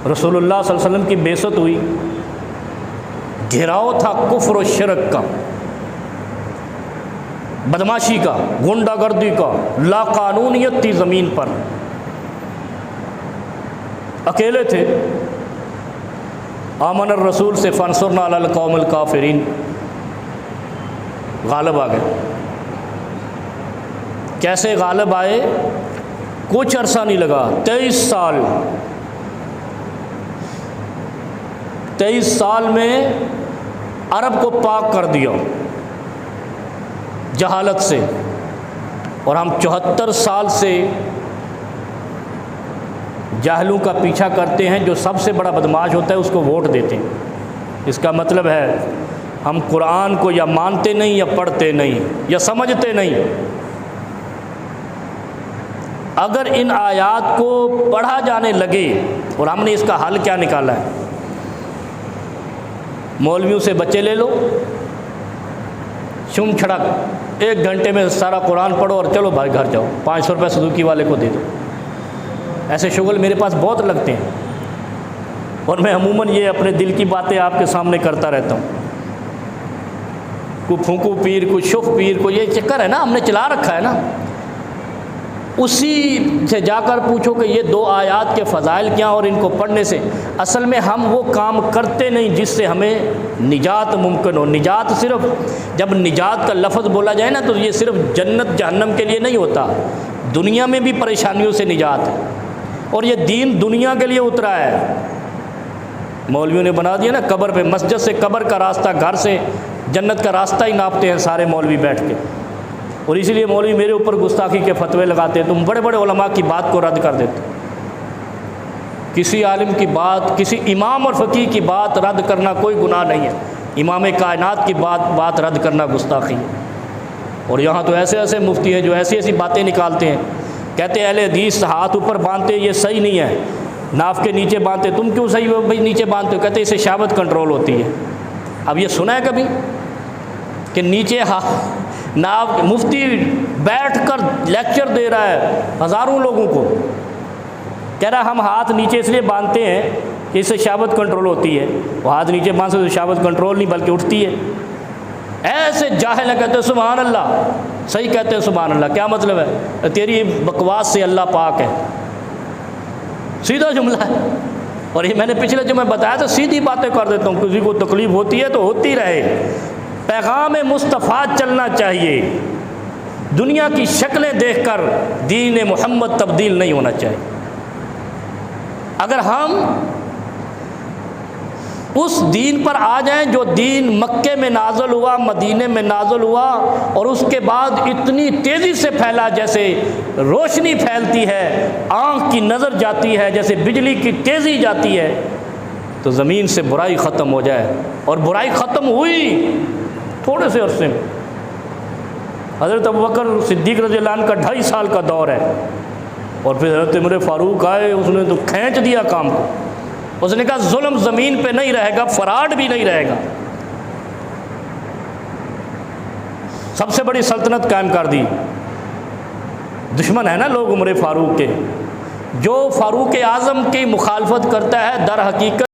رسول اللہ صلی اللہ علیہ وسلم کی بعثت ہوئی، گھیراؤ تھا کفر و شرک کا، بدماشی کا، غنڈہ گردی کا، لا قانونیت تھی زمین پر، اکیلے تھے۔ آمن الرسول سے فانصرنا علی القوم الکافرین، غالب آ گئے۔ کیسے غالب آئے؟ کچھ عرصہ نہیں لگا، 23 سال میں عرب کو پاک کر دیا جہالت سے، اور ہم 74 سال سے جاہلوں کا پیچھا کرتے ہیں۔ جو سب سے بڑا بدماش ہوتا ہے اس کو ووٹ دیتے ہیں۔ اس کا مطلب ہے ہم قرآن کو یا مانتے نہیں، یا پڑھتے نہیں، یا سمجھتے نہیں۔ اگر ان آیات کو پڑھا جانے لگے، اور ہم نے اس کا حل کیا نکالا ہے، مولویوں سے بچے لے لو، شم چھڑک 1 گھنٹے میں سارا قرآن پڑھو اور چلو بھائی گھر جاؤ، 500 روپے سزوکی والے کو دے دو۔ ایسے شغل میرے پاس بہت لگتے ہیں، اور میں عموماً یہ اپنے دل کی باتیں آپ کے سامنے کرتا رہتا ہوں۔ کوئی پھونکو پیر، کوئی شف پیر، کوئی یہ چکر ہے نا، ہم نے چلا رکھا ہے نا۔ اسی سے جا کر پوچھو کہ یہ 2 آیات کے فضائل کیا، اور ان کو پڑھنے سے اصل میں ہم وہ کام کرتے نہیں جس سے ہمیں نجات ممکن ہو۔ نجات صرف جب نجات کا لفظ بولا جائے نا، تو یہ صرف جنت جہنم کے لیے نہیں ہوتا، دنیا میں بھی پریشانیوں سے نجات ہے، اور یہ دین دنیا کے لیے اترا ہے۔ مولویوں نے بنا دیا نا قبر پہ، مسجد سے قبر کا راستہ، گھر سے جنت کا راستہ ہی ناپتے ہیں سارے مولوی بیٹھ کے، اور اسی لیے مولوی میرے اوپر گستاخی کے فتوے لگاتے ہیں۔ تم بڑے بڑے علماء کی بات کو رد کر دیتے، کسی عالم کی بات، کسی امام اور فقیہ کی بات رد کرنا کوئی گناہ نہیں ہے، امام کائنات کی بات رد کرنا گستاخی ہے۔ اور یہاں تو ایسے ایسے مفتی ہیں جو ایسی ایسی باتیں نکالتے ہیں، کہتے ہیں اہل حدیث ہاتھ اوپر باندھتے یہ صحیح نہیں ہے، ناف کے نیچے باندھتے، تم کیوں صحیح بھائی نیچے باندھتے ہو؟ کہتے ہیں اس سے شہوت کنٹرول ہوتی ہے۔ اب یہ سنا ہے کبھی کہ نیچے ناف، مفتی بیٹھ کر لیکچر دے رہا ہے ہزاروں لوگوں کو، کہہ رہا ہم ہاتھ نیچے اس لیے باندھتے ہیں کہ اس سے شہوت کنٹرول ہوتی ہے۔ وہ ہاتھ نیچے باندھتے تو شہوت کنٹرول نہیں بلکہ اٹھتی ہے۔ ایسے جاہل ہیں، کہتے ہیں سبحان اللہ، صحیح کہتے ہیں سبحان اللہ، کیا مطلب ہے؟ تیری بکواس سے اللہ پاک ہے، سیدھا جملہ ہے۔ اور یہ میں نے پچھلے جو میں بتایا تھا، سیدھی باتیں کر دیتا ہوں، کسی کو تکلیف ہوتی ہے تو ہوتی رہے، پیغام مصطفیٰ چلنا چاہیے، دنیا کی شکلیں دیکھ کر دین محمد تبدیل نہیں ہونا چاہیے۔ اگر ہم اس دین پر آ جائیں جو دین مکے میں نازل ہوا، مدینے میں نازل ہوا، اور اس کے بعد اتنی تیزی سے پھیلا جیسے روشنی پھیلتی ہے، آنکھ کی نظر جاتی ہے، جیسے بجلی کی تیزی جاتی ہے، تو زمین سے برائی ختم ہو جائے۔ اور برائی ختم ہوئی تھوڑے سے عرصے میں۔ حضرت ابوبکر صدیق رضی اللہ عنہ کا 2.5 سال کا دور ہے، اور پھر حضرت عمر فاروق آئے، اس نے تو کھینچ دیا کام کو۔ اس نے کہا ظلم زمین پہ نہیں رہے گا، فراڈ بھی نہیں رہے گا۔ سب سے بڑی سلطنت قائم کر دی۔ دشمن ہے نا لوگ عمر فاروق کے، جو فاروق اعظم کی مخالفت کرتا ہے در حقیقت